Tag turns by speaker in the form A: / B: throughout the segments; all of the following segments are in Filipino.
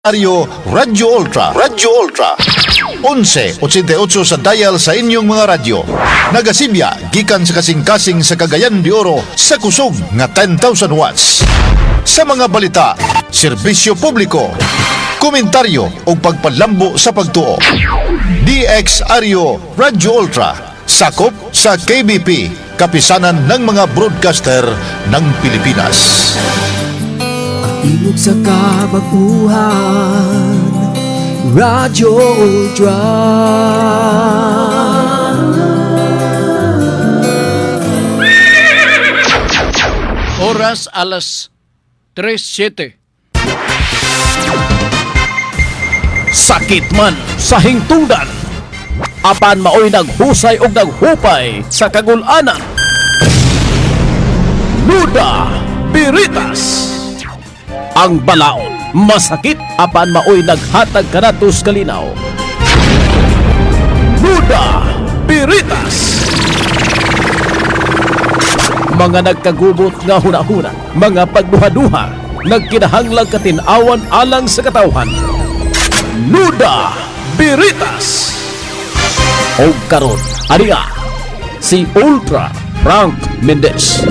A: Radyo Ultra. Radyo Ultra. 1188 sa dial sa inyong mga radyo. Nagasibya, gikan sa kasing-kasing sa Cagayan de Oro sa kusog nga 10,000 watts. Sa mga balita, serbisyo publiko, komentaryo o pagpadlambo sa pagtuo. DXRyo Radyo Ultra. Sakop sa KBP, kapisanan ng mga broadcaster ng Pilipinas.
B: Tingog sa kabaguhan, Radyo Ultra.
C: Oras alas 3:07.
D: Sakit man sa hingtungdan, apan maoy naghusay og naghupay sa kagul-anan. Nuda Biritas. Ang balaod masakit apan maoy naghatag kanatos kalinaw. Nuda Biritas. Mga nagkagubot nga hunahuna, mga pagduha-duha, nagkinahanglang katinawan alang sa katawhan. Nuda Biritas. O karon, aniya, si Ultra Frank Mendez.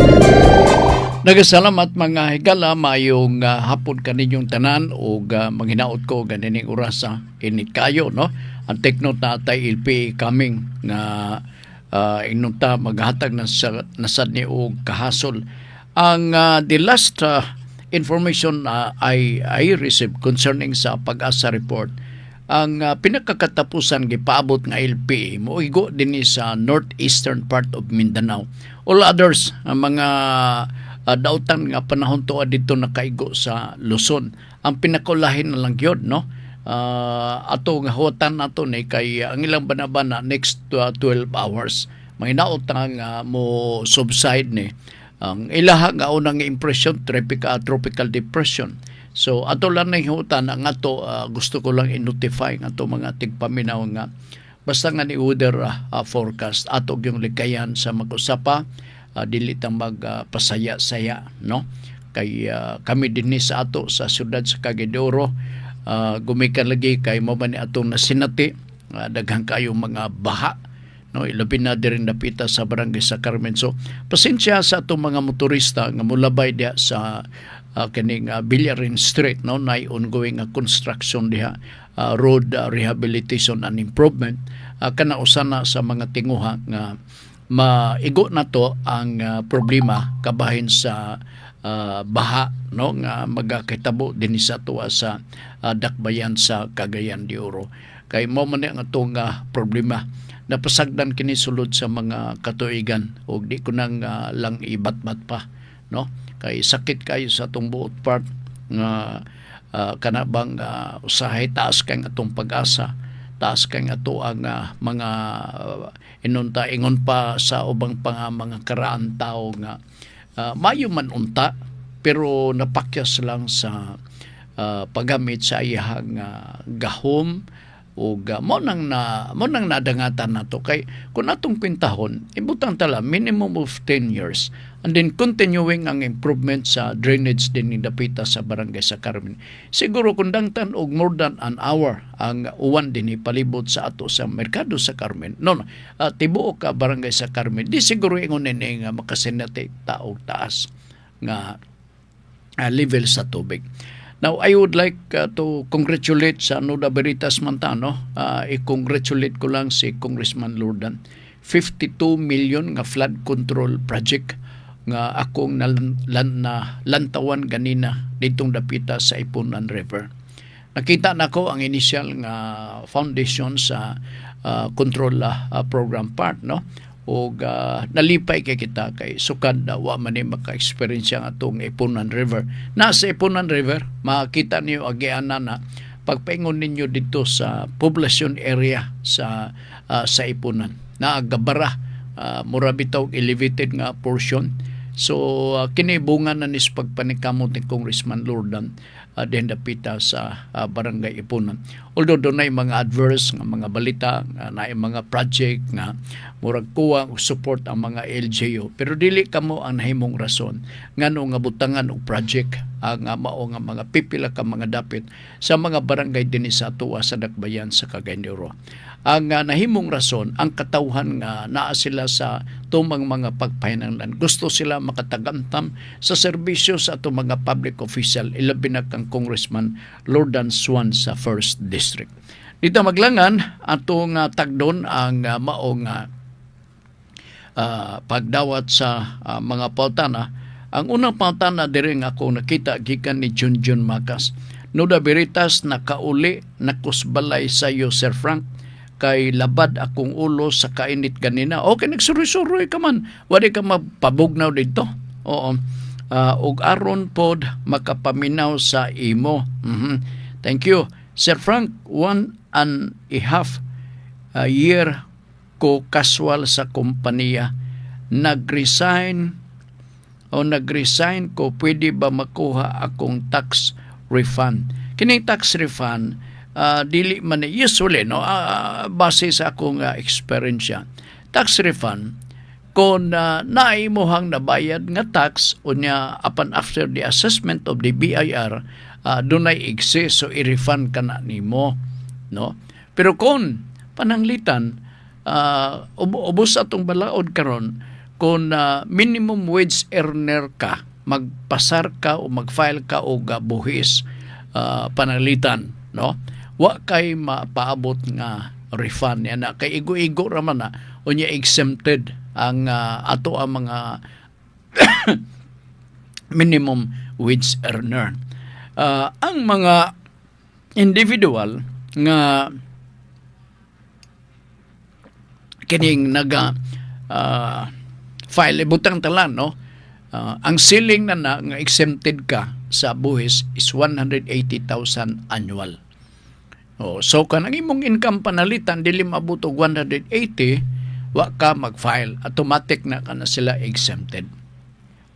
C: Nagasalamat mga higala, mayong hapon kaninyong tanan o manghinaot ko ganining orasa init kayo, no? Ang teknot na tay LPA coming nga inunta maghatag na nasad ni o kahasol. Ang the last information I received concerning sa Pag-asa report, ang pinakakatapusan gipaabot nga LPA moigo dinhi sa northeastern part of Mindanao. All others, mga dautan nga panahon to dito nakaigo sa Luzon. Ang pinakulahin na lang yun, no? Ato nga huwatan nato ni kay ang ilang banabana next 12 hours. Mahinaot nga mo subside ni. Ang ilaha nga unang impression, tropical depression. So ato lang na huwatan ang ato gusto ko lang i-notify nga ato mga tigpaminaw nga basta nga ni weather forecast ato yung likayan sa mag-usapa. Dili tang magpasaya-saya, no? Kay kami dinhi sa ato sa siyudad sa Cagayan de Oro, gumikan lagi kay mo man ni atong nasinati, daghang kayo mga baha, no? Ilabi na din napita sa barangay sa Carmen. So pasensya sa atong mga motorista nga mulabay diha sa kining Villarin Street, no? Na ongoing construction diha, road rehabilitation and improvement. Kana usana sa mga tinguha nga maigo na to ang problema kabahin sa baha, no, nga magakitabo din sa tuwa sa dakbayan sa Cagayan de Oro. Kay mo man ang atong problema napasagdan kini sulod sa mga katuigan ug di ko nang lang ibatbat pa, no? Kay sakit kayo sa atong buot part nga kanabang usahay taas kang atong pag-asa, taas kang ato ang mga inunta ingon pa sa ubang mga karaan tao nga mayo man unta pero napakyas lang sa paggamit sa iyang gahom o mo nang nadangatan nato kay kung atong kwintahon ibutang tala minimum of 10 years and then continuing ang improvement sa drainage din ni dapita sa barangay sa Carmen. Siguro kung dangtan og more than an hour ang uwan din palibot sa ato sa merkado sa Carmen, tibuok ka barangay sa Carmen, di siguro ingon ni nga makasinati taog taas nga level sa tubig. Now, I would like to congratulate sa Nuda Biritas Mantano. I-congratulate ko lang si Congressman Lordan. 52 million nga flood control project nga akong lantawan ganina ditong dapita sa Ipunan River. Nakita na ko ang initial nga foundation sa control program part, no? O nalipay kay kita kay sukad wa man ni maka-experience ang atong Ipunan River. Nasa Ipunan River makita niyo agiana na pagpaingon ninyo dito sa population area sa Ipunan na gabara mura bitaw elevated nga portion. So kini bunga na nis pagpanikamot ni Congressman Lordan din dapita sa barangay Ipunan. Although doon na mga adverse nga mga balita, na mga project nga murag kuha og support ang mga LGU, pero dili kamo ang nahimong rason ngano nga butangan og project ang mao nga mga pipila ka mga dapit sa mga barangay dinhi sa tuwa sa Dakbayan sa Cagayan de Oro. Ang nahimong rason, ang katawhan nga naa sila sa tumang mga pagpahinanglan. Gusto sila makatagamtam sa serbisyo sa atong mga public official, ilabi na kang Congressman Lordan Swan sa 1st District. Dito maglangan atong tagdon ang maong pagdawat sa mga pautana. Ang unang pautana diri nga ako nakita gikan ni Junjun Macas. Nuda Veritas nakauli nakusbalay sa iyo Sir Frank kay labad akong ulo sa kainit kanina. Okay, nagsuroy-suroy ka man. Wala ka mapabugnaw dito. Oo. Ug aron pod makapaminaw sa imo. Thank you. Sir Frank, 1.5 year ko kaswal sa kompanya. Nag-resign ko, pwede ba makuha akong tax refund? Kining tax refund, dili man usually, no? Base sa akong experience yan. Tax refund, kung naimohang nabayad nga tax, unya upon after the assessment of the BIR, dunay exist, so i-refund ka na nimo, no? Pero kung pananglitan, ubos atong balaod karon, kung minimum wage earner ka, magpasar ka o mag-file ka o buhis panalitan, no? Wa kay mapaabot nga refund yan na kay igo-igo raman na unya exempted ang ato ang mga minimum wage earner. Ang mga individual nga kining naga file butang talan, no? Ang ceiling na nga exempted ka sa buhis is 180,000 annual. So kanang imong income panalitan dili maabot og 180, wa ka mag-file, automatic na kana sila exempted.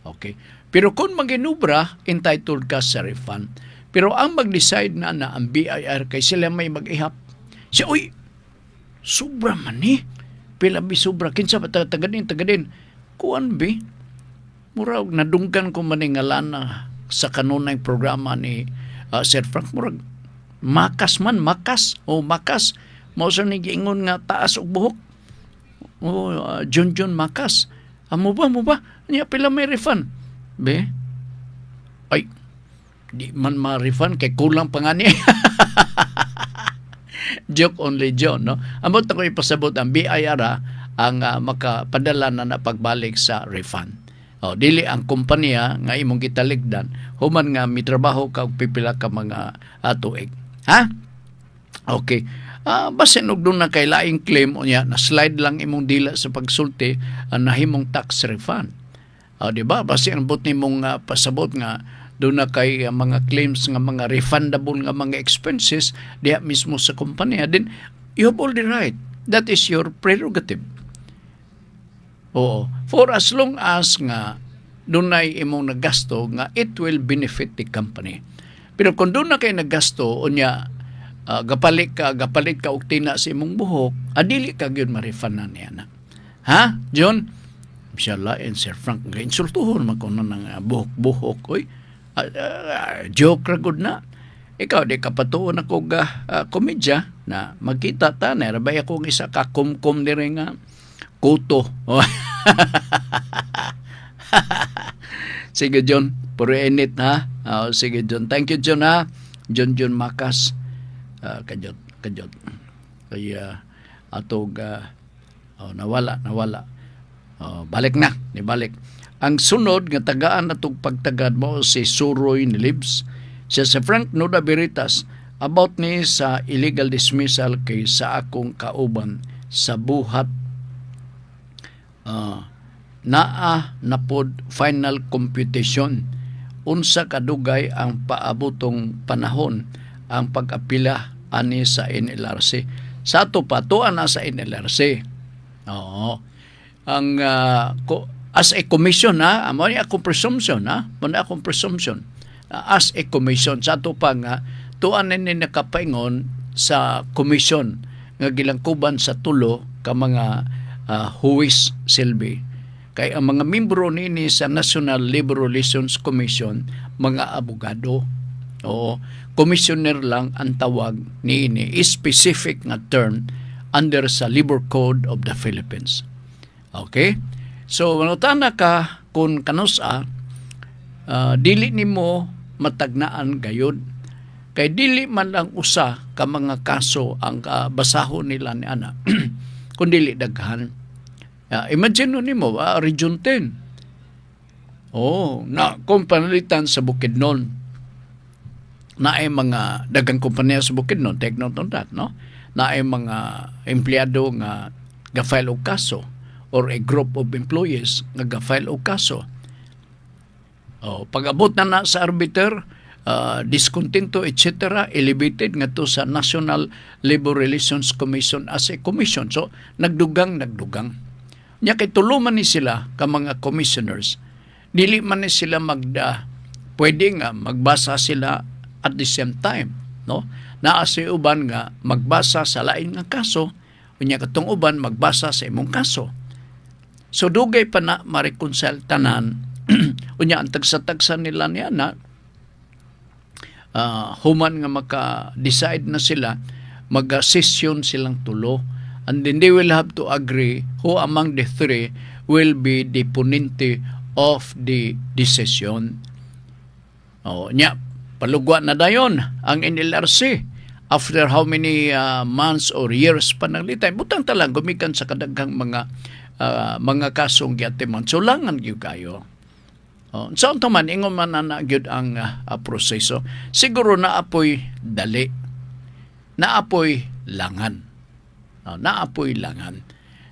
C: Okay. Pero kung maginubra, entitled ka sa refund. Pero ang mag-decide na ang BIR kay sila may mag-ihap. Siya, uy, sobra man ni. Pila bi sobra kinsa ba tagadin. Kuan bi murag nadunggan ko maningalan sa kanunay programa ni Sir Frank, murag makas mo sa ni giingon nga taas og buhok. Junjun Macas, mo ba niya pila may refund be, ay di man ma-refund kay kulang pa nga niya. Joke only John, no? Amot ako ipasabot ang BIR ang makapadala na pagbalik sa refund. Dili ang kompanya nga imong gitaligdan human nga mitrabaho ka og pipila ka mga tuig. Ha? Okay. Basin og doon na kay laing claim unya na slide lang imong dila sa pagsulti nahimong tax refund. Di ba? Basin ang but nimong pasabot nga doon na kay mga claims nga mga refundable nga mga expenses diha mismo sa kompanya, then you have all the right. That is your prerogative. Oo. For as long as nga dunay imong nagasto nga it will benefit the company. Pero kung doon na kay nagasto unya gapalit ka og tina sa imong buhok, adili ka gyud ma-refund na niya na. Ha? John? Inshallah, and Sir Frank nga insultuhon man kuno ng buhok-buhok. Oy. Joke ra gud na. Ikaw di ka patuon ako komedya na magkita ta na rabay ako isa ka kumkum diri nga kuto. Sige John, puro init ha. Sige John. Thank you John ha. John Macas. Kajot. Kaya atog nawala. Balik na, nibalik. Ang sunod nga tagaan natong pagtagad mo si Suroy ni Libs. Siya sa Frank Nuda Veritas about ni sa illegal dismissal kay sa akong kauban sa buhat na pod final computation unsa kadugay ang paabotong panahon ang pag-apila ani sa NLRC sa ato pa tuan na sa NLRC. Ang as a commission amo ni akong presumption as a commission sa ato pa nga tuan ni nakapaingon sa commission nga gilangkuban sa tulo ka mga huwis silbi kay ang mga membro nini sa National Labor Relations Commission mga abogado. O commissioner lang ang tawag niini, specific nga term under sa Labor Code of the Philippines. Okay? So manutana ka kung kanusa dili nimo matagnaan gayud kay dili man lang usa ka mga kaso ang basahon nila ni ana kun dili daghan. Imagine nimo Region 10. Na kumpanalitan sa Bukidnon. Na ay mga dagang kompanya sa Bukidnon, take note on that, no? Na ay mga empleyado nga ga-file og kaso or a group of employees nga ga-file og kaso. Pag-abot na sa arbiter, discontento, etc., elevated nga to sa National Labor Relations Commission as a commission. So, nagdugang. Nya kay tuluman ni sila ka mga commissioners, dili man ni sila pwede nga magbasa sila at the same time, no? Naa si uban nga magbasa sa lain nga kaso, unya katong uban magbasa sa imong kaso. So dugay pa na ma-reconcile tanan. Unya ang tagsa-tagsa nila niya na human nga maka-decide na sila, mag-session silang tulo, and then they will have to agree who among the three will be the ponente of the decision. Nya palugwa na dayon ang NLRC after how many months or years pa nang litay. Butang talang gumikan sa kadaghang mga kasong giatiman. So langan gyud kayo. So man ingon man na gyud ang proseso. Siguro naapoy dali. Naapoy langan. Naapoy langan.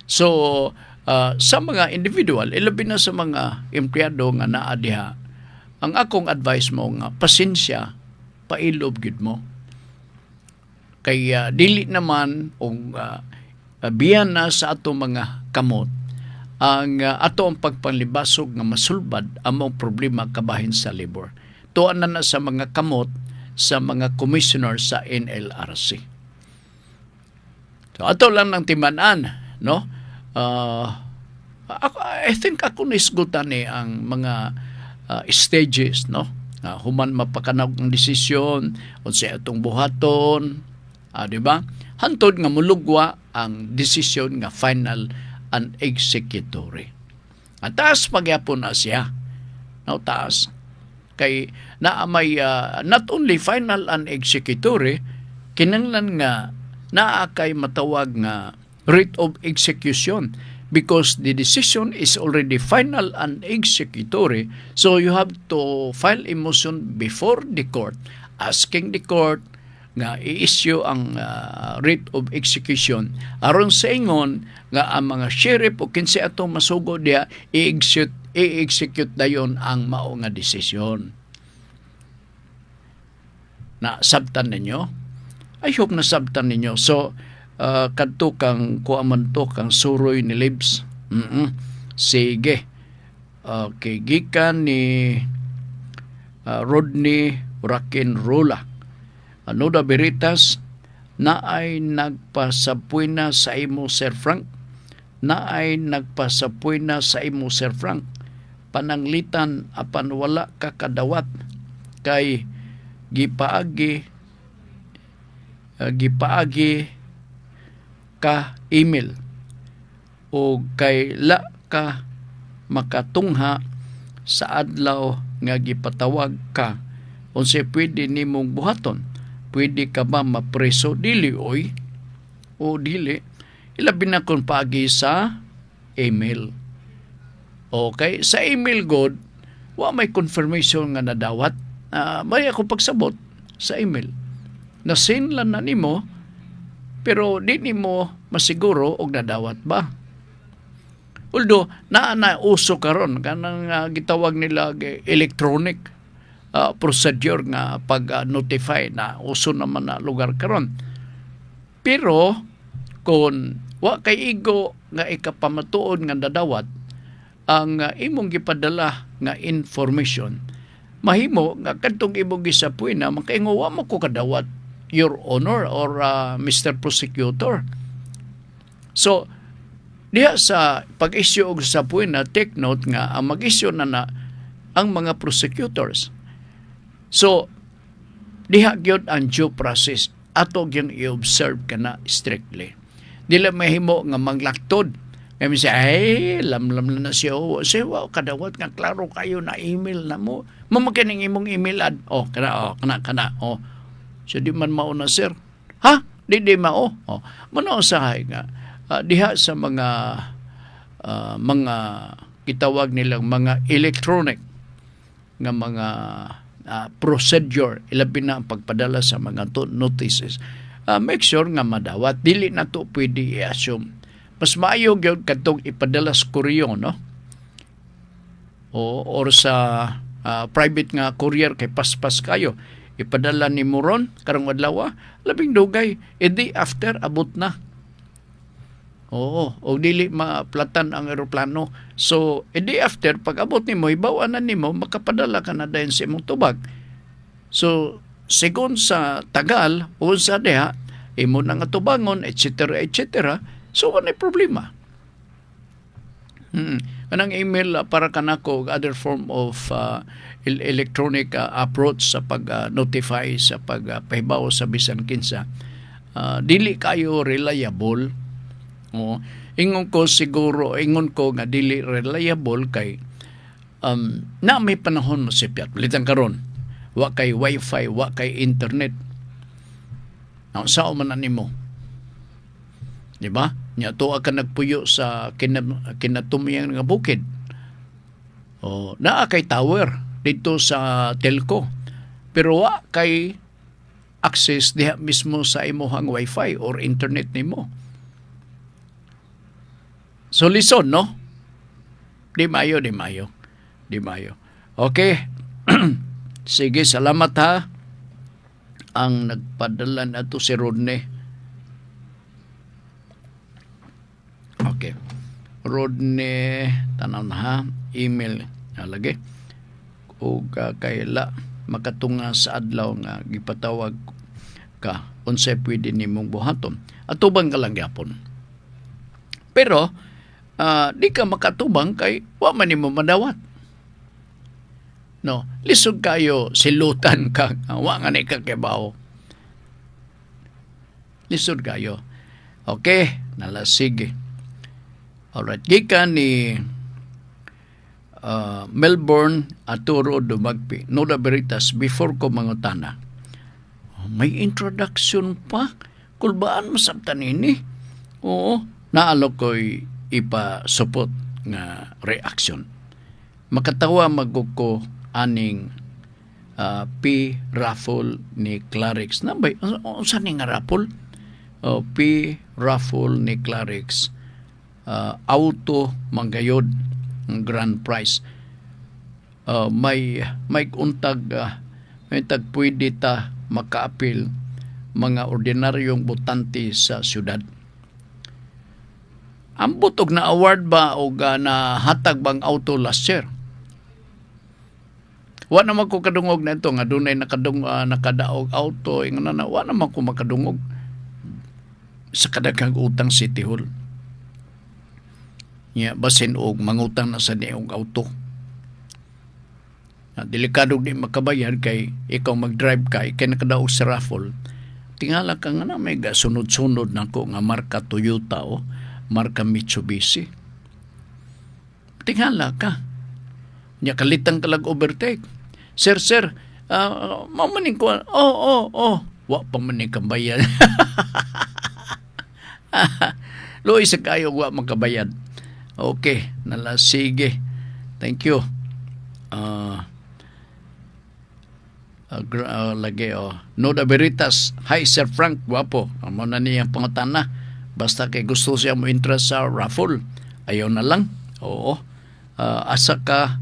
C: So sa mga individual, ilabi na sa mga empleyado nga naa diha, ang akong advice mo nga pasensya, pailob gid mo. Kay dili naman og biyan na sa ato mga kamot ang ato ang pagpanlibasog nga masulbad among problema kabahin sa labor. Tuan na sa mga kamot sa mga commissioner sa NLRC. So ato lang ng timan-an, no? I think ako nisgutan ang mga stages, no? Human mapakanaw ng desisyon o sa atong buhaton, di ba? Hantod nga mulugwa ang desisyon nga final and executory. At taas pagyapon na siya. No, taas. Kay na may not only final and executory, kinanglan nga naa kay matawag nga writ of execution, because the decision is already final and executory. So you have to file a motion before the court asking the court nga i-issue ang writ of execution aron sa ingon nga ang mga sheriff o kinsa ato masugo diha i-execute dayon ang mao nga desisyon. Na sabtan ninyo? I hope na sabtan ninyo. So kadto kang kuaman to kang suroy ni Libs. Sige. Okay, gikan ni Rodney Rakinrola. Nuda Beritas, na ay nagpasapuy na sa imo Sir Frank. Na ay nagpasapuy na sa imo Sir Frank. Pananglitan apan wala ka kadawat kay gipaagi ka email o kay la ka makatungha sa adlaw nga gipatawag ka unsa pwede nimong buhaton, pwede ka ba mapreso dili oy o dili, ilabi na kung paagi sa email. Okay, sa email god wa may confirmation nga nadawat, may ako pagsabot sa email na send lang na nimo pero di nimo masiguro og nadawat ba. Although na uso karon kanang gitawag nila electronic procedure nga pag-notify na uso naman na lugar karon. Pero kung wa kay igo nga ikapamatuod nga dadawat ang imong gipadala nga information, mahimo nga kadtong imong gisapuy na makaingo wa mo ko kadawat, Your Honor or Mr. Prosecutor. So diha sa pag-issue og sapuy na take note nga ang mag-issue na ang mga prosecutors So diha gyud ang due process ato gyud i-observe kana strictly. Dili mahimo nga maglaktod. Kami siya, ay, lamlam na siya. Siya, kadawat nga, klaro kayo na email na mo. Mamakining imong email ad. Kana. So, di man mauna, sir. Ha? Di mao. Muna usahay nga. Diha sa mga kitawag nilang mga electronic nga mga procedure, ilabi na ang pagpadala sa mga notices. Make sure nga madawat. Dili na to pwede i-assume. Mas maayo gyud kadtong ipadala sa kuryo, no? Or sa private nga courier kay paspas kayo. Ipadala ni Moron karong adlaw, labing dugay, edi after abot na. O dili maplatan ang eroplano. So, edi after pag abot nimo, ibawanan nimo, makapadala ka na dayon sa imong tubag. So, sigon sa tagal o sa deha, imo na nga tubangon, etc. So, ano problema? Kanang email para kanako, other form of electronic approach sa pag-notify, sa pag-pahibaw sa bisan kinsa. Dili kayo reliable. Ingon ko nga dili reliable kay na may panahon mo sipyat. Balitan karon, wa kay wifi, wa kay internet. Sao man nimo? Di ba? Nya tuwa ka nagpuyo sa kinatumiyang nga bukid. Naa kay tower dito sa telco. Pero wa kay access diha mismo sa imuhang wifi or internet nimo. So listen, no? Di mayo. Okay. Sige, salamat ha. Ang nagpadala na to si Rodney. Okay. Rodney, tanaw na ha. Email lagi. O kaila makatunga sa adlaw nga gipatawag ka unsay pwede nimong buhaton. Atubang ka lang gyapon. Pero di ka makatubang kay wa man nimo madawat. No, lisod kayo silutan ka wa nga ni kakibaw. Lisod kayo. Okay, nalasige. Alright, gikan ni Melbourne Arturo Dumagpi. Noda Veritas, before ko mangutana. May introduction pa? Kulbaan masabtan ini? Oo, naalo ko'y ipasupot nga reaction. Makatawa magkuko aning P. Raffle ni Clarix. Nabay, saan nga Raffle? P. Raffle ni Clarix. Auto manggayod ang grand prize. May untag may tag pwede ta makaapil mga ordinaryong botante sa syudad. Ang butog na award ba o na hatag bang auto last year? Wa naman ko kadungog na ito nga dunay nakadaog auto ingana na wa naman ko makadungog sa kadaghang utang City Hall. Basin og mangutang na sa niyong auto. Delikado di makabayad kay ikaw mag-drive kay nakadaog sa raffle. Tingala ka nga na may sunod-sunod na ko nga marka Toyota o marka Mitsubishi. Tingala ka. Nya kalitang kalag overtake. Sir, mamaning ko. Wa pa maning kambayad. Luoy sa kayo wa makabayad. Okay, nalasige. Thank you. Lagi Noda Veritas. Hi Sir Frank, guwapo. Amo na niyang pangatana. Basta kay gusto siya mo interest sa raffle. Ayaw na lang. Oo. Asa ka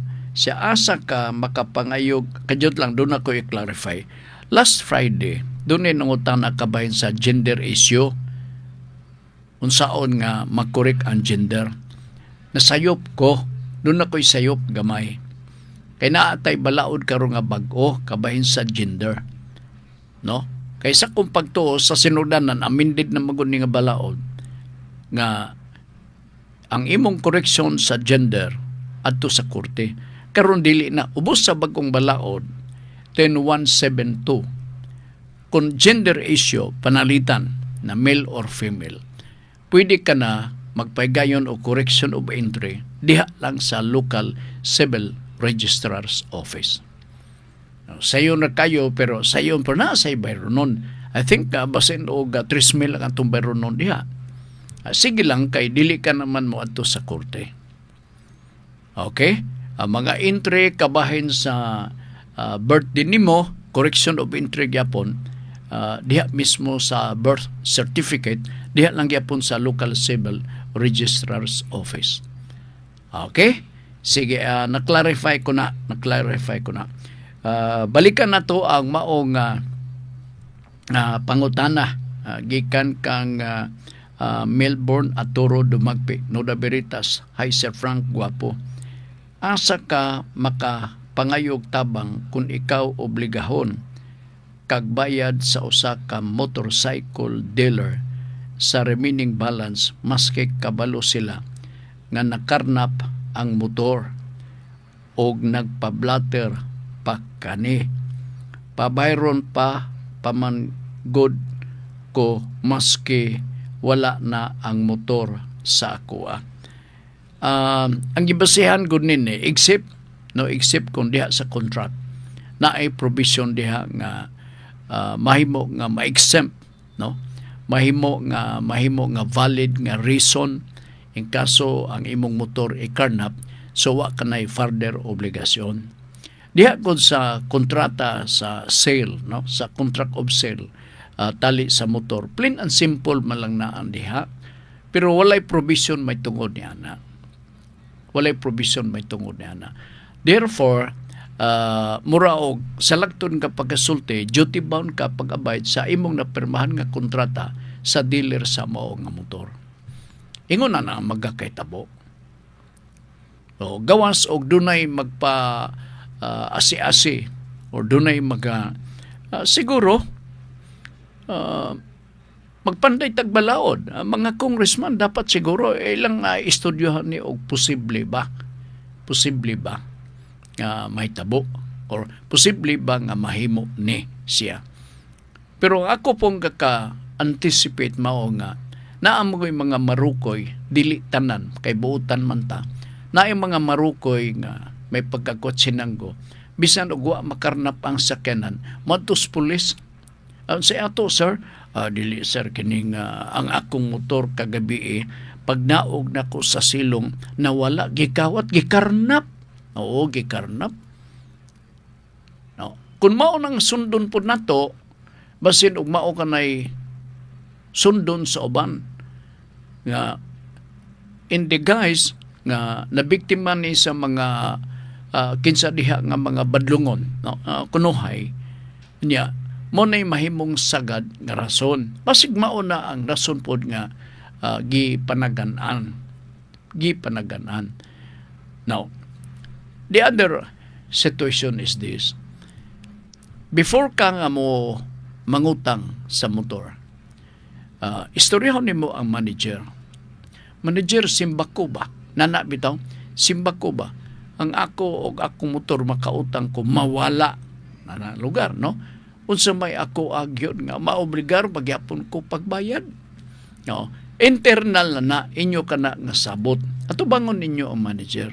C: makapangayog. Kadyot lang, doon ako i-clarify. Last Friday, doon nangutang na kabahin sa gender issue. Unsaon nga makorek ang gender. Nasayop ko, doon ako'y sayop gamay. Kay naatay balaod karon nga bag-o kabahin sa gender. No? Kaysa kung pagtuo sa sinudanan, amended na magud nga balaod nga ang imong koreksyon sa gender adto sa korte. Karon dili na ubos sa bagong balaod, 10172. Kung gender issue, panalitan na male or female, pwede ka na magpaygayon o correction of entry diha lang sa local civil registrar's office. Sayo na kayo, pero sayo pa na sa bayro nun. I think basin o 3,000 lang ang bayro nun diha. Sige lang kay dili ka naman mo adto sa korte. Okay? Ang mga entry kabahin sa birthday nimo, correction of entry gyapon, diha mismo sa birth certificate, diha lang gyapon sa local civil registrar's office. Okay? Sige, na-clarify ko na. Balikan na to ang maong pangutana gikan kang Melbourne Aturo Dumagpi, Nuda Veritas. Hi Sir Frank, guwapo. Asa ka makapangayog tabang kung ikaw obligahon kag bayad sa usa ka motorcycle dealer sa remaining balance maski kabalo sila nga nakarnap ang motor og nagpablatter pa kani. Pabayron pa pamanggod ko maski wala na ang motor sa ako. Ang gibasihan gud nini except kung diha sa contract na ay provision diha nga mahimo nga ma-exempt, no? Mahimo nga valid nga reason in kaso ang imong motor i-karnap, so wa kanay further obligasyon. Diha gud sa kontrata sa sale, no? Sa contract of sale, tali sa motor, plain and simple man lang na ang diha, pero walay provision may tungod niya na. Therefore, mura og sa lagton ka pagkasulti, duty bound ka pag-abide sa imong napirmahan nga kontrata sa dealer sa mao nga motor. Ingon na magkakaitabo. O gawas og dunay magpa asi-asi or dunay siguro magpanday tagbalaod. Mga congressman dapat siguro ilang istudyohan ni og posible ba nga mahitabo or posible ba nga mahimo ni siya. Pero ako pong kaka-anticipate mao nga naamoy mga marukoy dili tanan kay buutan man ta. Naay mga marukoy nga may pagkakotsinanggo bisan og wa makarnap ang sakyanan madtos pulis. Sa ato sir, dili sir kining ang akong motor kagabi pag naog na ko sa silong nawala gikawat gikarnap. Oo, gikarnap. No. Kung mao nang sundon po nato, basin og mao kanay sundon sa uban nga in the guise nga nabiktima ni sa mga kinsa diha nga mga badlungon, no? Kunuhay niya mo nay mahimong sagad nga rason. Basig mao na ang rason pod nga gipanagan-an. Now, the other situation is this. Before ka nga mo mangutang sa motor, istoryahon nimo ang manager. Manager, simba ko ba? Nana bitaw, simba ko ba? Ang ako o akong motor makautang ko mawala na lugar, no? Unsa may ako agyon nga maobligar pagyapon ko pagbayad. No? Internal na inyo kana nga sabot. Ato bangon ninyo ang manager.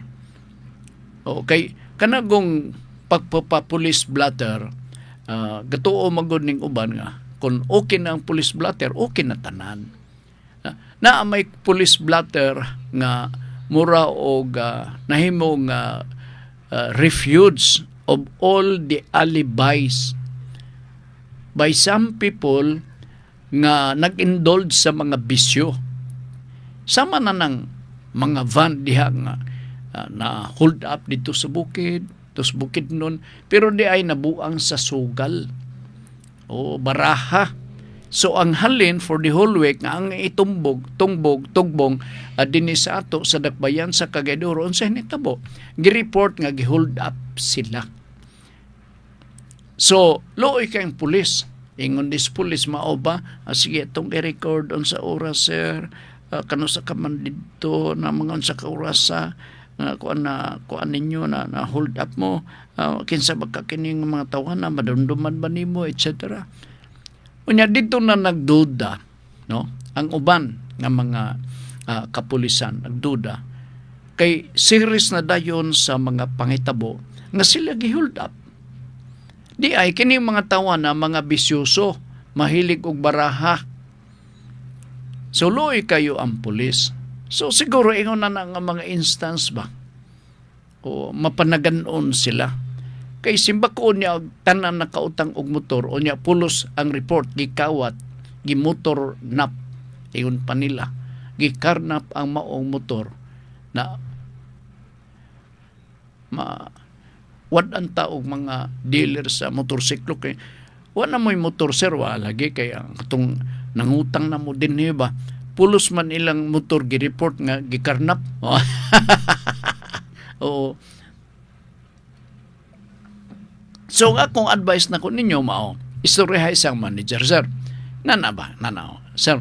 C: Okay, kanagong pagpapapulis blatter, gatuo magod ning uban nga kung okay na ang police blatter, okay na tanan. Na may police blatter nga mura og nahimo nga refuge of all the alibis by some people nga nag-indulge sa mga bisyo. Sama na ng mga van diha nga na hold up dito sa bukid, nun, pero di ay nabuang sa sugal o baraha. So ang halin for the whole week nga ang tugbong dinhi sa ato sa dakbayan sa Cagaydoro unsa nitabo gi-report nga gi-hold up sila. So looy kayong pulis, ingon dis pulis mao ba sige itong i-record unsa oras sir, kano sa kaman dito na mga unsa ka oras sa kuan ninyo na hold up mo, kinsa ba ka kining mga tawhan na madumduman ba nimo, etc. Unya dito na nagduda, no, ang uban nga mga kapulisan nagduda kay series na dayon sa mga pangitabo nga sila gi-hold up. Di ay kini mga tawhan na mga bisyoso, mahilig og baraha. So luoy kayo ang pulis. So siguro ingon na nga mga instance ba o mapanaganon sila. Kay simbako niya tanan nakautang og motor o niya pulos ang report gikawat gimotor nap ingon pa nila gikarnap ang maong motor na wadan ta og mga dealer sa motorsiklo kay wala mo'y motor sir wala lagi kay ang katong nangutang na mo din ba pulos man ilang motor gi-report nga gikarnap. Oo. So akong advice na ko ninyo mao istoryahay sang manager sir. Nana sir,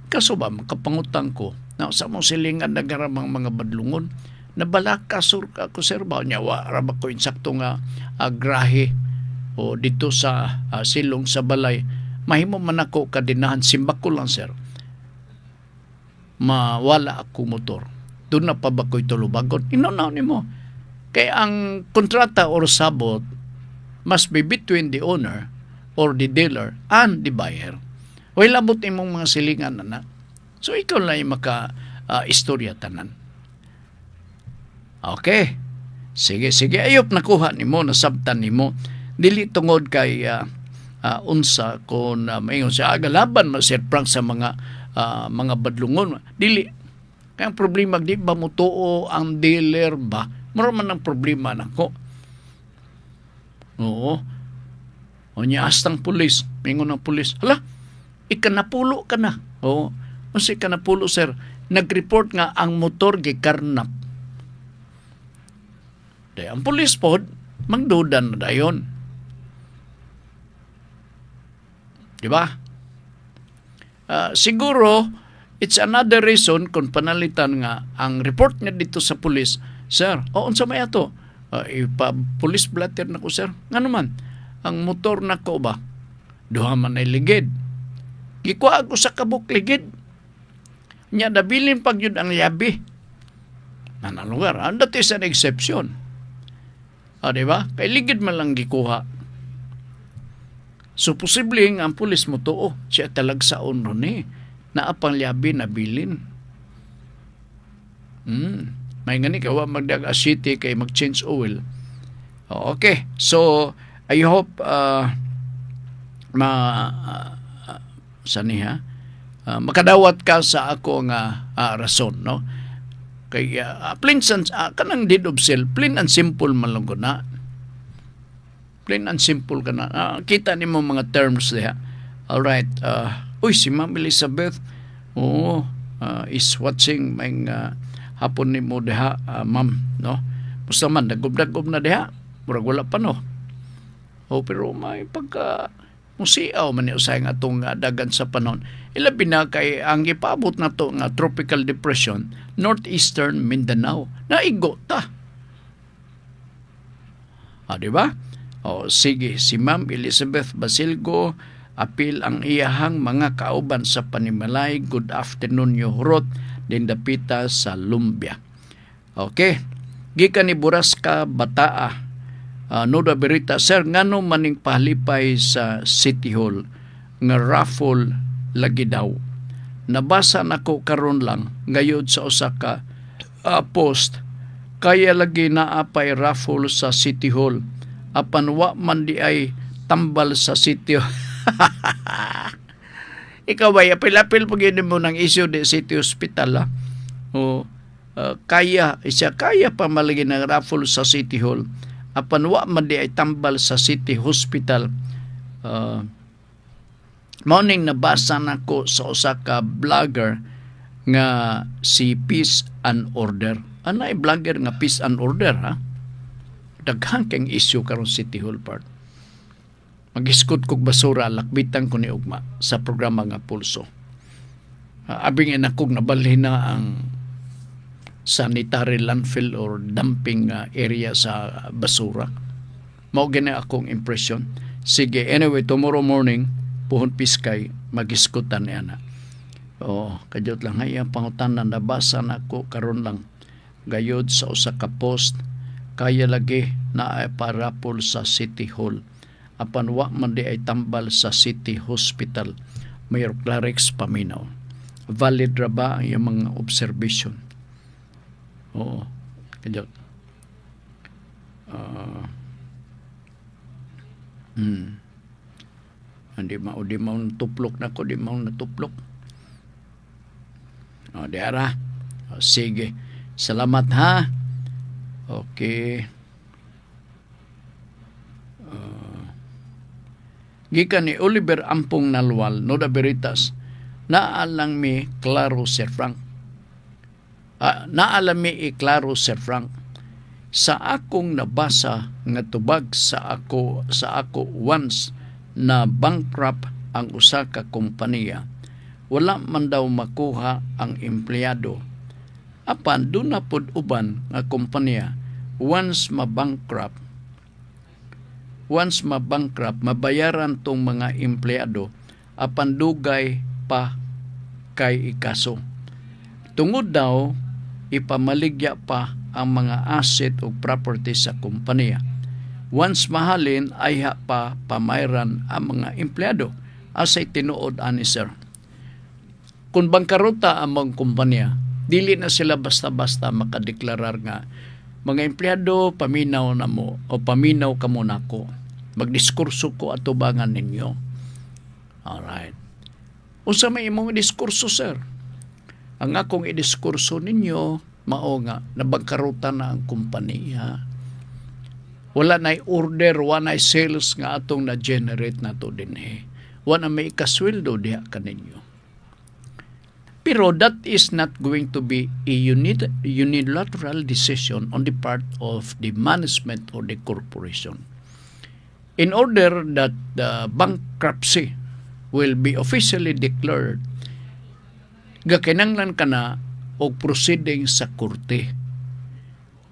C: kaso ba makapangutang ko na sa mong silingan nagaramang mga badlungon nabala kasur ako sir ba niya wala ba ko insakto nga grahe o dito sa silong sa balay mahimo man ako kadinahan simbak ko lang sir mawala ako motor doon na pa ba ko'y tulubagon inanaw ni mo kay ang kontrata or sabot must be between the owner or the dealer and the buyer wala labot imong mga silingan na so ikaw lang yung istorya tanan. Okay. Sige. Ayop nakuha nimo, nasabtan nimo. Dili tungod kay unsa kon maingon sa agalaban ma Sir Frank sa mga badlungon. Dili. Kaya ang problema di ba mo tuo ang dealer ba? Mura man ang problema nako. Oo. O niya astang pulis. Maingon ng pulis. Hala, ikanapulo ka na. Oo. Unsa ikanapulo sir? Nag-report nga ang motor gikarnap. Dahil ang pulis po, magdudan na dayon. Diba? Siguro, it's another reason kung panalitan nga ang report niya dito sa pulis, sir, unsa may ato? Police blatter na ko, sir. Nga naman, ang motor na ko ba? Duha man ay ligid. Gikuha ako sa kabuk ligid. Nya nabilin pag yun ang yabi. Nanang lugar, that is an exception. Diba? Kay ligid man lang gikuha. So, posibleng ang pulis mo to, siya talagsaon ron naapang yabi na bilin. May ngani kawa magdaga city kay mag-change oil. Okay. So, I hope makadawat ka sa ako nga rason, no? Kay plain and kanang deed of self, plain and simple man lang na. Plain and simple ka na. Kita ni mo mga terms diha. All right. Uy, si Ma'am Elizabeth is watching may hapon ni mo diha, ma'am, no? Basta man dagom-dagom na diha. Murag wala pa no. Pero may pagka musiaw man ni usay nga atong dagan sa panon. Ilabi na kay ang ipaabot na to nga tropical depression northeastern Mindanao. Naigo ta. Di ba? Sige, si Ma'am Elizabeth Basilgo apil ang iyahang mga kauban sa panimalay. Good afternoon yo hurot din dapita sa Lumbia. Okay. Gikan ni Buraska Bataa. Noda Berita, sir, ngano maning pahalipay sa City Hall nga raffle lagi daw. Nabasa nako karon lang gayud sa usa ka post kaya lagi naapay raffle sa City Hall apan wa man di ay tambal sa City Hall. Ikaw ba apil-apil pag mo ng issue di City Hospital kaya pa malagi ng raffle sa City Hall apan wa man di ay tambal sa City Hospital. Morning nabasa nako sa usa ka vlogger nga si Peace and Order. Anay vlogger nga Peace and Order ha. Daghang kang issue karon City Hall Park. Magiskot kog basura lakbitan ko ni ugma sa programa nga Pulso. Abing inakog nabalhin na ang sanitary landfill or dumping area sa basura. Mao gani akong impression. Sige, anyway, tomorrow morning, puhon piskay, magiskutan niya na. Kajot lang, hayang pangutanan, nabasa na ko karon lang. Gayod sa usa ka post, kaya lagi na ay parapol sa City Hall. Apan wa man di ay tambal sa City Hospital. Mayor Clarix paminaw. Valid ra ba ang iyang mga observation? Oo. Kajot. Di mo tuplok na ko, di mo natuplok. Diara. Sige. Salamat ha. Okay. Gikan ni Oliver Ampong Nalwal, Nuda Veritas, naalang mi klaro Sir Frank. Naalam mi iklaro Sir Frank. Sa akong nabasa nga tubag sa ako once na bankrupt ang usa ka kompanya, wala man daw makuha ang empleyado. Apan doon na pod uban nga kompanya once mabankrupt, mabayaran tong mga empleyado apan dugay pa kay ikaso. Tungod daw ipamaligya pa ang mga asset o property sa kompanya. Once mahalin ay pa pamayran ang mga empleyado asay tinuod ani sir. Kung bangkaruta ang mga kumpanya, dili na sila basta-basta makadeklarar nga mga empleyado, paminaw na mo o paminaw ka mo nako. Magdiskurso ko atubangan ninyo. Alright. Unsa may imong diskurso, sir? Ang akong idiskurso ninyo, mao nga, nabangkaruta na ang kumpanya. Wala na'y order, wala na'y sales nga atong na-generate na to din eh. Wala may ikasweldo diha ka ninyo. Pero that is not going to be a unilateral decision on the part of the management or the corporation. In order that the bankruptcy will be officially declared, gakinanglan ka na og proceedings sa korte.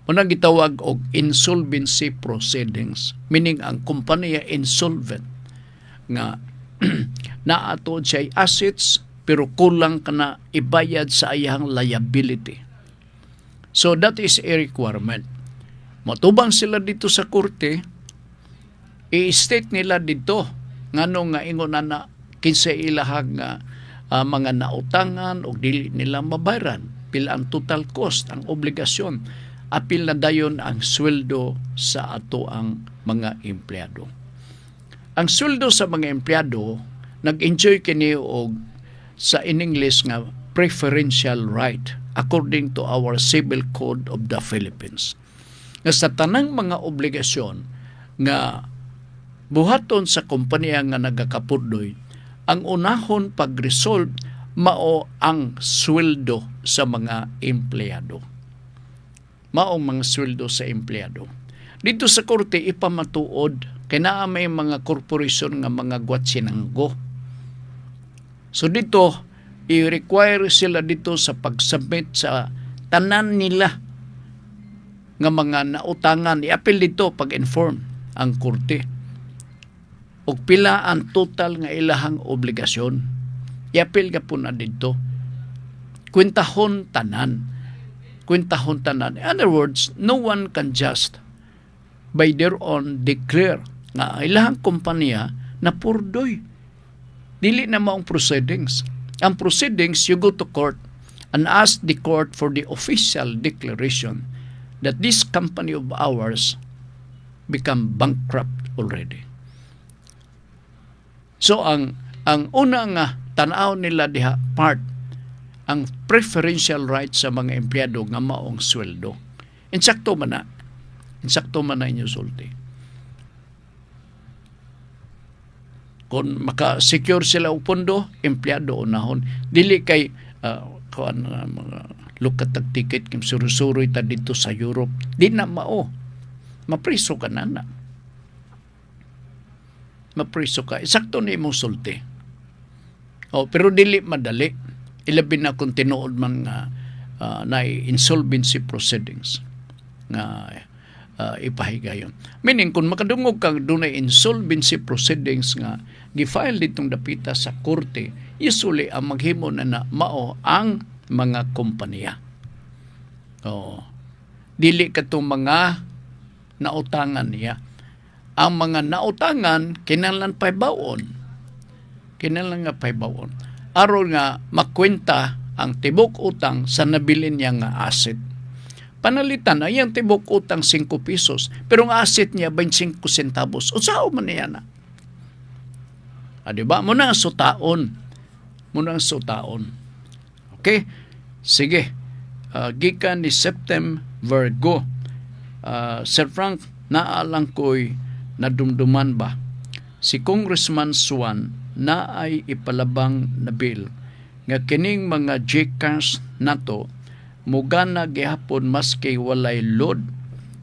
C: Unang gitawag og insolvency proceedings, meaning ang kumpanya insolvent nga naatod siya assets pero kulang ka na ibayad sa iyang liability. So that is a requirement. Matubang sila dito sa korte, i-state nila dito ngano nga ingon na kinsa ilahag nga mga nautangan o dili nila mabayaran, pila ang total cost, ang obligasyon, apil na dayon ang sweldo sa ato ang mga empleyado. Ang sweldo sa mga empleyado nag-enjoy kini og sa in English nga preferential right according to our Civil Code of the Philippines. Nga sa tanang mga obligasyon nga buhaton sa kompanya nga nagakapudloy, ang unahon pag-resolve mao ang sweldo sa mga empleyado. Maong mga sweldo sa empleyado. Dito sa korte ipamatuod kay naa may mga korporasyon nga mga gwatsinanggo. So dito i-require sila dito sa pag-submit sa tanan nila nga mga nautangan, i-apil dito pag-inform ang korte. Og pila ang total nga ilahang obligasyon. I-apil ka po na dito. Kwentahon tanan. In other words, no one can just by their own declare nga ilahang kompanya na purdoy. Dili na maong proceedings. Ang proceedings, you go to court and ask the court for the official declaration that this company of ours become bankrupt already. So ang una nga tanaw nila diha part ang preferential right sa mga empleyado nga maong sweldo. Insakto man na inyo sulti. Kung maka-secure sila og pondo, empleyado unahon. Dili kay mga lukat ticket kim surusuroy ta dito sa Europe. Di na mao. Mapriso ka na. Mapriso ka. Sakto na imong sulti. Pero dili madali. Ilabi na kung tinuod man nga na insolvency proceedings nga ipahigayon. Meaning kung makadungog kang dunay insolvency proceedings nga gi-file ditong dapita sa korte, usually ang maghimo na mao ang mga kompanya. Dili katong mga nautangan niya. Ang mga nautangan kinahanglan paybawon. Kinahanglan nga paybawon. Aron nga makwenta ang tibok utang sa nabilin niya nga asset. Panalitan na yung tibok utang 5 pesos, pero ang asset niya 25 centavos. Usaw man niya na. Diba? Muna ang sutaon. Okay? Sige. Gikan ni Septem Virgo. Sir Frank, naalang ko'y nadumduman ba? Si Congressman Suan na ay ipalabang na bill nga kining mga Gcash nato mugana gihapon maski walay load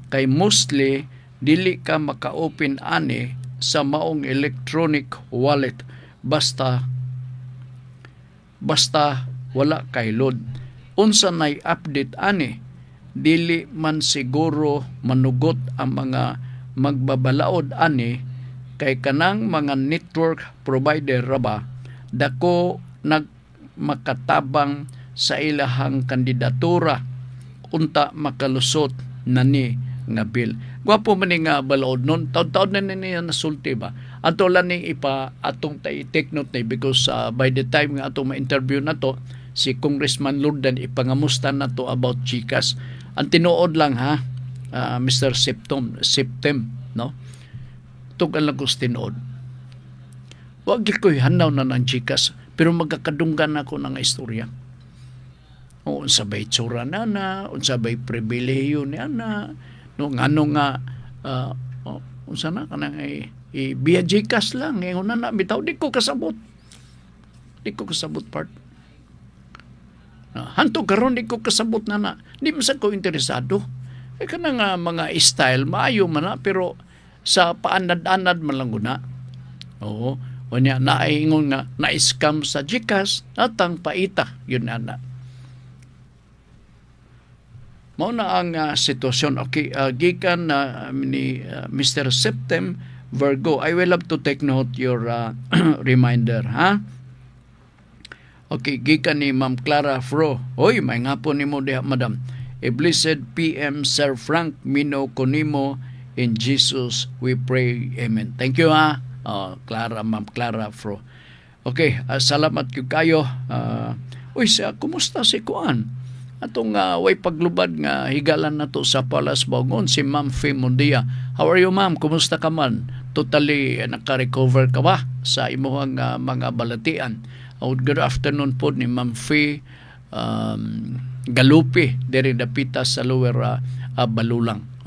C: kay mostly dili ka maka-open ani sa maong electronic wallet basta wala kay load. Unsa nay update ani dili man siguro manugot ang mga magbabalaod ani kay kanang mga network provider raba dako nagmakatabang sa ilahang kandidatura unta makalusot na ni nga bill. Gwapo man ni nga balaod nun, taon-taon na niya nasulti ba? Ato lang ni atong take note ni because by the time nga atong ma-interview na to, si Congressman Lurdan ipangamusta na to about Gcash. Ang tinuod lang ha, Mr. Septem, no? Tugan lang ko tinuod. Wag ko'y hanaw na ng Gcash, pero magkakadunggan ako ng istorya. O unsabay tsura na, unsabay pribilehiyo ni ana, no ngano nga unsa na kanang via Gcash lang ngayon na bitaw di ko kasabot part. Hanto karon di ko kasabot na di man sa ko interesado. Kanang mga style maayo man na pero sa paanad-anad man lang guna. Oo, unya naingon nga na-scam sa Gcash atang paita yun ana. Mao na ang sitwasyon. Okay, gikan ni Mr. Septem Virgo. I will have to take note your reminder, ha? Okay, gikan ni Ma'am Clara Fro. Hoy, may ngapon nimo diha, madam. A blessed PM Sir Frank Mino Konimo, in Jesus we pray. Amen. Thank you, ha. Ma'am Clara Fro. Okay, salamat kayo. Uy, kumusta si Kuan? Atong way paglubad nga higalan nato sa Palas Bangon si Ma'am Faye Mundia. How are you, ma'am? Kumusta ka man? Totally naka-recover ka ba sa imuhang mga balatian? Good afternoon po ni Ma'am Faye Galupi diri dapita sa Lower Balulang.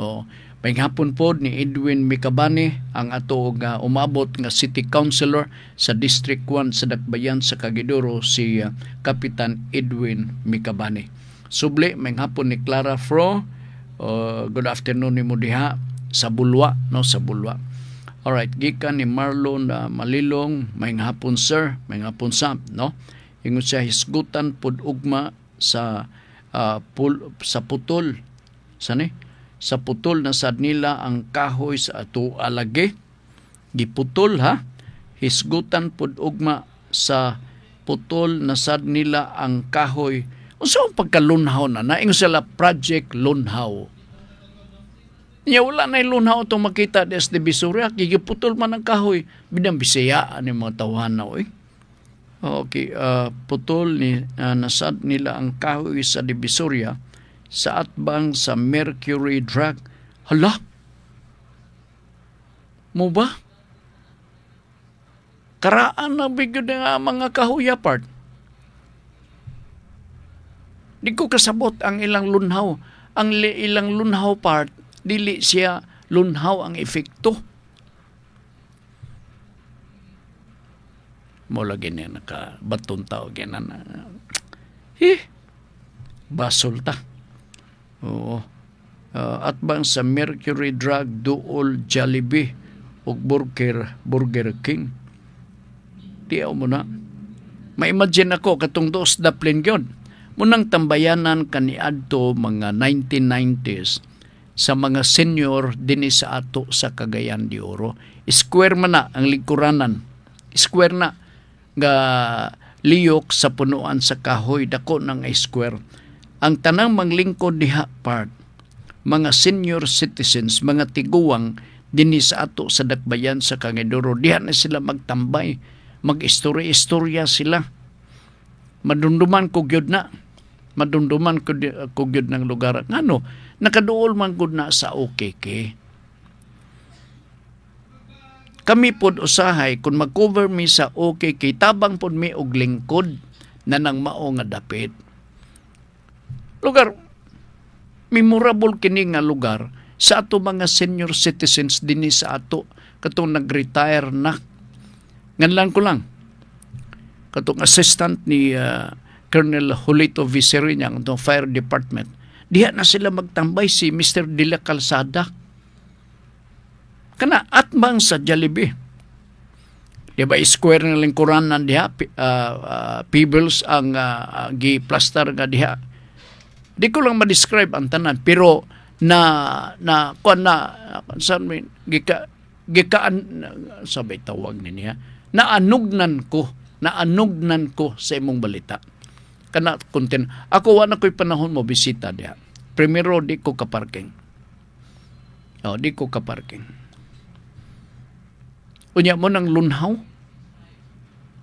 C: May hapon po ni Edwin Mikabane ang ato nga umabot nga City Councilor sa District 1 sa Dakbayan sa Kagidoro si Kapitan Edwin Mikabane. Subli, may hapon ni Clara Fro. Good afternoon ni mo diha sa Bulwa, no, sa Bulwa. Alright, gikan ni Marlon Malilong, may hapon sir, may hapon sam, no. Ingon siya hisgutan pud ugma sa putol. Sani? Sa putol na sad nila ang kahoy sa ato alage. Giputol ha. Hisgutan pud ugma sa putol na sad nila ang kahoy. Unsa ang pagkalunhaw na naing sila Project Lunhaw. Nya wala na lunhaw itong makita des de Bisoria, gigiputol man ang kahoy, bidang bisayaan ni mga tawhana oy. Okay, putol ni nasad nila ang kahoy sa Divisoria sa atbang sa Mercury Drug. Hala? Mo ba? Karaan na bigyo nga mga kahoy apart. Di ko kasabot ang ilang lunhaw. Ang ilang lunhaw part, dili siya lunhaw ang efekto. Mo lagi niya nakabaton tao ganan na. Basol ta. Oo. At bang sa Mercury Drug duol Jollibee ug Burger King. Tiyaw mo na. Ma-imagine ako katong dos daplin gyud. Munang tambayanan kaniadto mga 1990s sa mga senior dinhi sa ato sa Cagayan de Oro. Square man na ang lingkuranan. Square na nga liyok sa punuan sa kahoy, dako ng square. Ang tanang manglingkod diha part, mga senior citizens, mga tiguwang dinhi sa ato sa dakbayan sa Cagayan de Oro, diha na sila magtambay, mag-istorya-istorya sila. Madunduman ko gyud na. Madunduman ko gyud ng lugar. Ngano, nakaduol man gud na sa OKK. Kami pod usahay kung mag-cover mi sa OKK, tabang pod mi og lingkod na nang mao nga dapit. Lugar memorable kini nga lugar sa ato mga senior citizens dinhi sa ato katong nag-retire na. Nganlan ko lang. Katong assistant ni Colonel Julito Viseria ng Fire Department, diha na sila magtambay si Mr. De La Calzada. Kana atbang sa Jollibee. Di ba square ng lingkuranan diha, pebbles ang gi-plaster nga diha. Di ko lang ma-describe ang tanan, pero sabay tawag niya, naanugnan ko sa imong balita. Kana konten ako wala ko'y panahon mo bisita diha. Primero di ko kaparking. Di ko kaparking. Unya mo nang Lunhaw,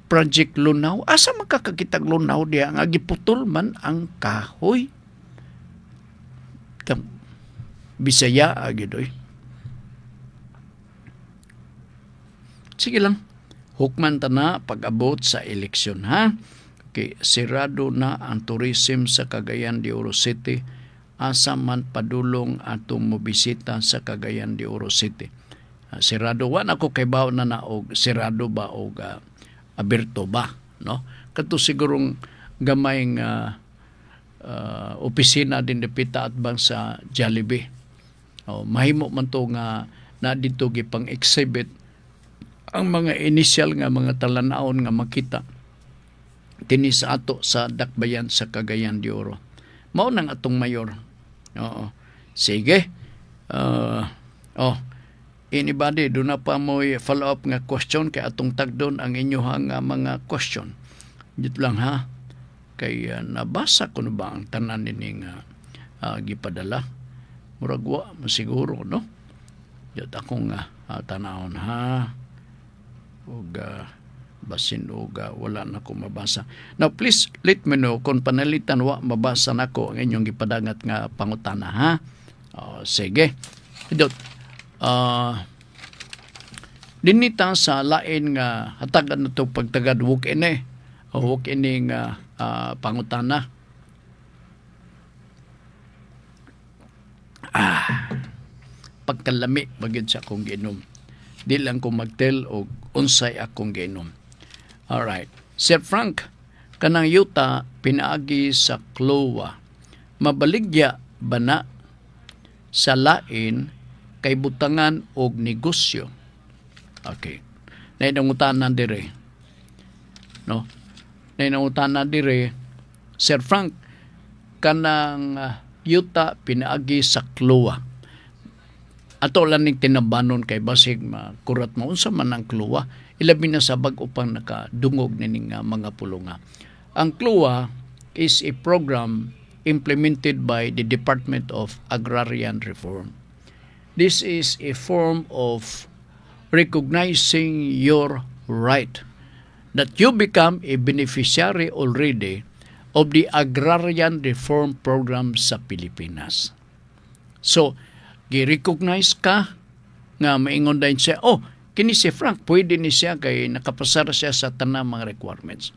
C: Project Lunhaw, asa makakakitag Lunhaw diha nga giputol man ang kahoy. Bisaya agidoy. Sige lang. Hukman ta na pag-abot sa eleksyon, ha? Okay, sirado na ang tourism sa Cagayan de Oro City. Asa man padulong atong mobisita sa Cagayan de Oro City. Sirado, wan ako kay bawo na naog, sirado ba o aberto ba, no? Kato sigurong gamay nga opisina din depita at bang sa Jollibee. Mahimo man to nga na dito gipang exhibit ang mga initial nga mga talanaon nga makita dinhi sa ato sa dakbayan sa Cagayan de Oro. Mao nang atong mayor. Oo. Sige. Anybody, do na pa mo follow up nga question kay atong tagdon ang inyohang mga question. Dito lang ha. Kay nabasa ko na ba ang tanan nini nga gipadala? Murag wa masiguro, no? Dito akong tanawon ha. Og basin og wala na ko mabasa. Now please let me know kung panalitan wa mabasa nako ang inyong gipadangat nga pangutana, ha. Sige. Dot dinita sa lain nga hatagan nato pagtagad walk in walk in nga pangutana. Pagkalami bagid sa akong giinom. Di lang ko magtel og unsay akong giinom. Alright. Sir Frank, kanang yuta pinaagi sa Cloa, mabaligya ba na sa lain kay butangan og negosyo? Okay. Nainangutanan dire. No? Nainangutanan dire, Sir Frank, kanang yuta pinaagi sa Cloa. Ato lang ning tinabanon kay basig makurat mo unsa man ang Cloa, ilabi na sa bag upang nakadungog nining mga pulunga. Ang Cloa is a program implemented by the Department of Agrarian Reform. This is a form of recognizing your right that you become a beneficiary already of the Agrarian Reform Program sa Pilipinas. So, gi-recognize ka nga maingon din siya, kini si Frank, pwede ni siya kay nakapasar siya sa tanang mga requirements.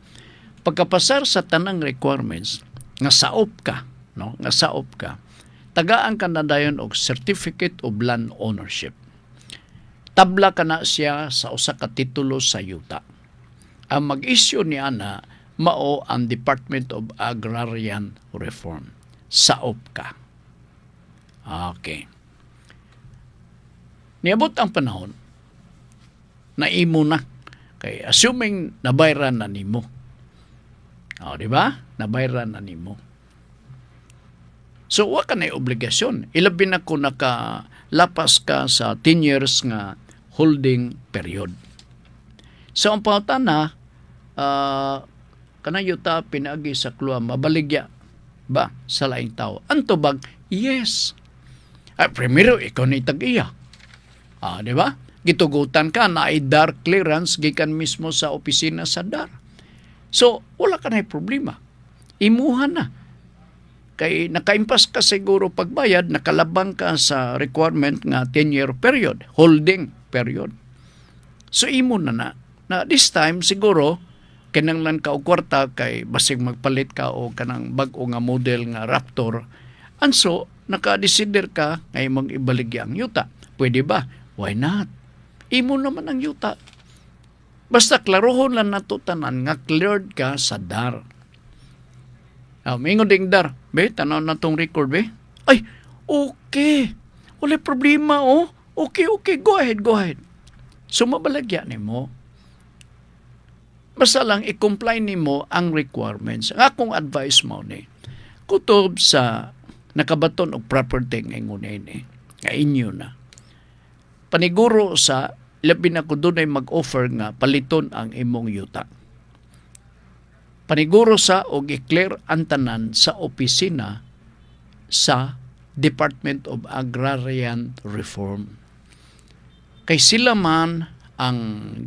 C: Pagkapasar sa tanang requirements, nga saop ka, no? Nga saop ka, tagaan ka na dayon og Certificate of Land Ownership. Tabla ka na siya sa usa ka titulo sa yuta. Ang mag-issue niya na mao ang Department of Agrarian Reform. Saop ka. Okay. Niabot ang panahon na imo na kay assuming nabayran na nimo O, di ba? Nabayaran na nimo. So, wa ka na obligasyon. Ilabi na kung nakalapas ka sa 10 years nga holding period. So, ang pangutana, kanayo ta pinagi sa kluwa, mabaligya ba sa laing tao? Anto bag? Yes. Primero, ikaw na itag-iya. Di ba? Gitugutan ka na ay DAR clearance gikan mismo sa opisina sa DAR. So, wala ka na problema. Imuha na. Kay nakaimpas ka siguro pagbayad, nakalabang ka sa requirement nga 10-year period, holding period. So, imo na. Na this time, siguro, kinanglan ka o kwarta kay basig magpalit ka o kanang bag-o nga model nga Raptor. Anso, nakadesider ka ngay mong ibaligya ang yuta. Pwede ba? Why not? Imo naman ang yuta. Basta klarohon lang nato tanan nga cleared ka sa DAR. Mingon ding DAR, be, tanaw na tong record, be. Ay, okay. Wala problema, oh. Okay, go ahead. So, mabalagya ni mo. Basta lang i-comply ni mo ang requirements. Ang akong advice mo ni, kutob sa nakabaton og property nga ingunin nga inyo na. Paniguro sa labi na ko doon ay mag-offer nga paliton ang imong yuta. Paniguro sa og i-clear ang tanan sa opisina sa Department of Agrarian Reform. Kay sila man ang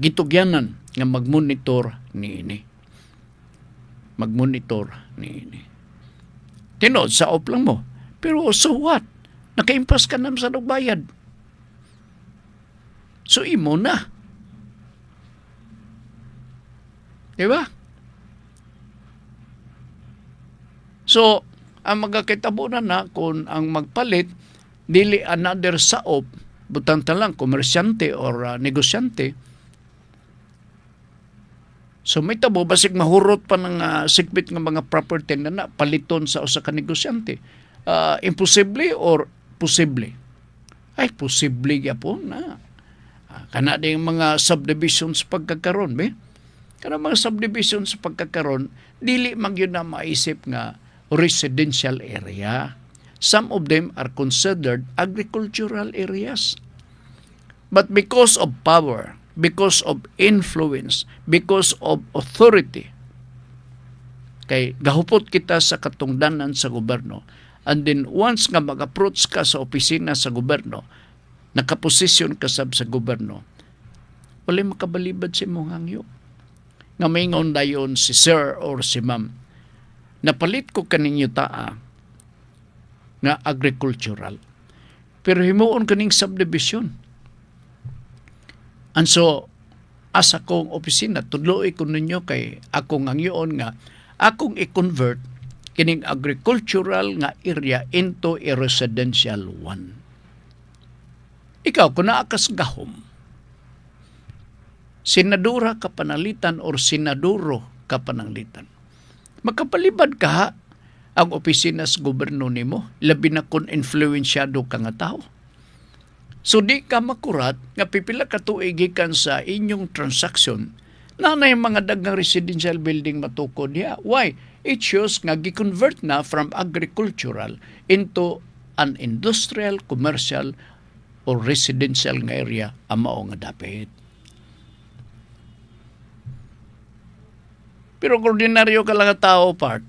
C: gitugyanan nga mag-monitor niini. Mag-monitor niini. Tinod sa op lang mo. Pero so what? Nakaimpas ka naman sa nagbayad. So imo na. Diba? So, ang magkakitabunan na kung ang magpalit, dili another saop, butang talang komersyante or negosyante. So may tabo, basig mahurot pa ng sikbit ng mga property na paliton sa usa ka negosyante. Imposible or posible? Ay, posible yapon na. Kana din mga subdivisions pagkakaroon, be? Kana mga subdivisions pagkakaroon, dili man yun na maisip nga residential area. Some of them are considered agricultural areas. But because of power, because of influence, because of authority, kay gahupot kita sa katungdanan sa gobyerno, and then once nga mag-approach ka sa opisina sa gobyerno, nakaposisyon ka sa gobyerno, wala makabalibad si mong hangyo. Nga maingon dayon si sir or si ma'am, napalit ko kaninyo taa nga agricultural, pero himuon kaning subdivision. And so, as akong opisina, tudloy ko ninyo kay akong hangyoon nga akong i-convert kining agricultural nga area into a residential one. Ikaw, kung naakas gahom, senadora ka panalitan or senadoro ka panalitan, makapalibad ka ang opisina sa gobyerno nimo, labi na kung influensyado ka nga tao. So di ka makurat nga pipila ka tuig gikan sa inyong transaction na mga dagang residential building matukod niya. Why? It shows nga gi-convert na from agricultural into an industrial, commercial, or residential nga area ang mao nga dapit. Pero ordinaryo ka lang tao, part,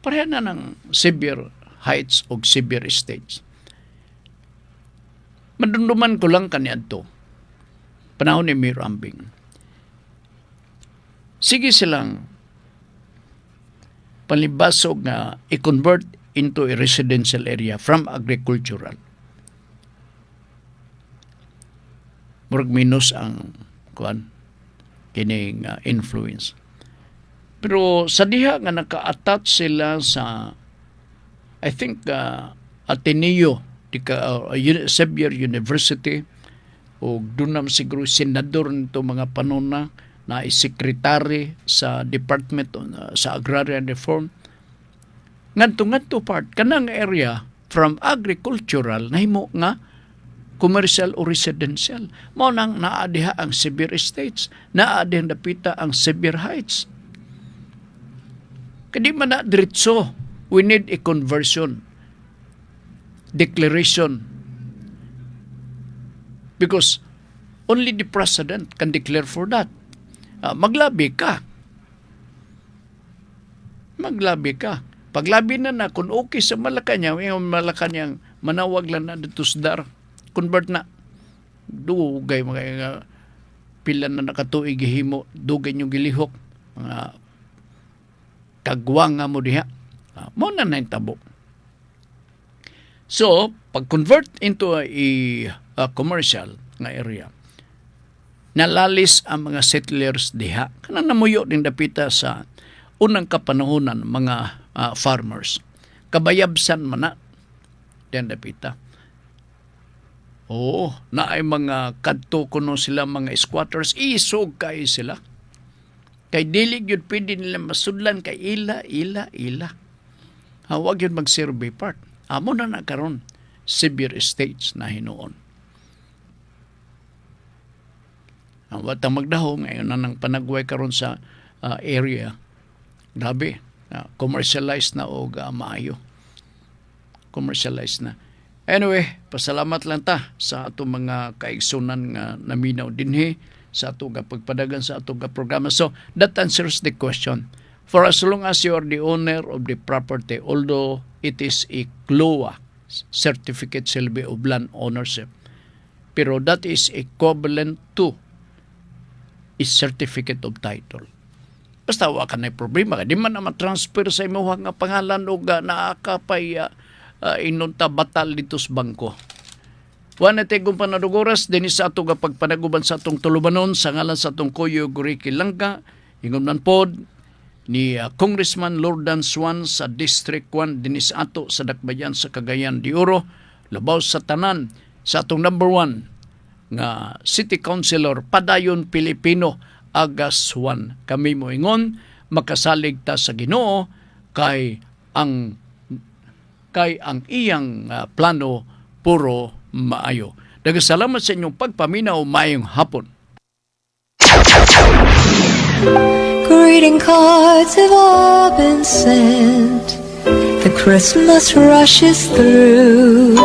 C: pareha na ng severe heights o severe estates. Madunduman ko lang kaniadto. Panahon ni Mayor Ambing. Sige silang palibasog na i-convert into a residential area from agricultural. Murag minus ang kining influence. Pero sa diha nga naka-attach sila sa I think Ateneo Xavier University o dunam siguro senador nito mga panuna na secretary sa Department sa Agrarian Reform ngadto part kanang area from agricultural nahimo nga commercial o residential. Mao nang naadiha ang Sevier Estates, naadihan dapita ang Sevier Heights. Kadi man na diretso, we need a conversion, declaration. Because only the president can declare for that. Maglabi ka. Paglabi na kung okay sa Malacanang, yung Malacanang manawag lang na dito sa dar, convert na. Dugay mga pila na nakatuig himo, dugay yung gilihok, mga kagwang nga mo diha. Mo na yung tabo. So, pag-convert into a commercial nga area, nalalis ang mga settlers diha. Kanang namuyo din dapita sa unang kapanahonan mga farmers. Kabayabsan man na din dapita. Oo, na ay mga kadto kuno sila mga squatters, isog kay sila. Kay dili gyud pwede nila masudlan kay ila. Huwag yun mag-survey part. Amo na karon Sevier Estates na hinuon. Ang watang magdaho ngayon na nang panagway karon sa area. Grabe, commercialized na o maayo. Commercialized na. Anyway, pasalamat lang ta sa atong mga kaigsunan nga naminaw dinhi sa atong pagpadagan sa atong programa. So, that answers the question. For as long as you are the owner of the property, although it is a CLOA, Certificate Silbi of Land Ownership, pero that is equivalent to a certificate of title. Basta wa ka na problema. Di man na transfer sa imo nga pangalan o naakapay inunta batal dito sa bangko. Wana tayo kung panadugoras, din sa ato nga pagpanaguban sa atong tulubanon, sa ngalan sa atong Kuyo Guriki Langka, ingon man pod, ni Congressman Lordan Swan sa District 1 dinis ato sa Dakbayan sa Cagayan de Oro, labaw sa tanan sa atong number 1 nga City Councilor Padayon Pilipino Agas 1. Kami mo ingon makasalig ta sa Ginoo kay ang iyang plano puro maayo. Daghang sa inyong pagpaminaw, maayong hapon.
E: Greeting cards have all been sent. The Christmas rush is through.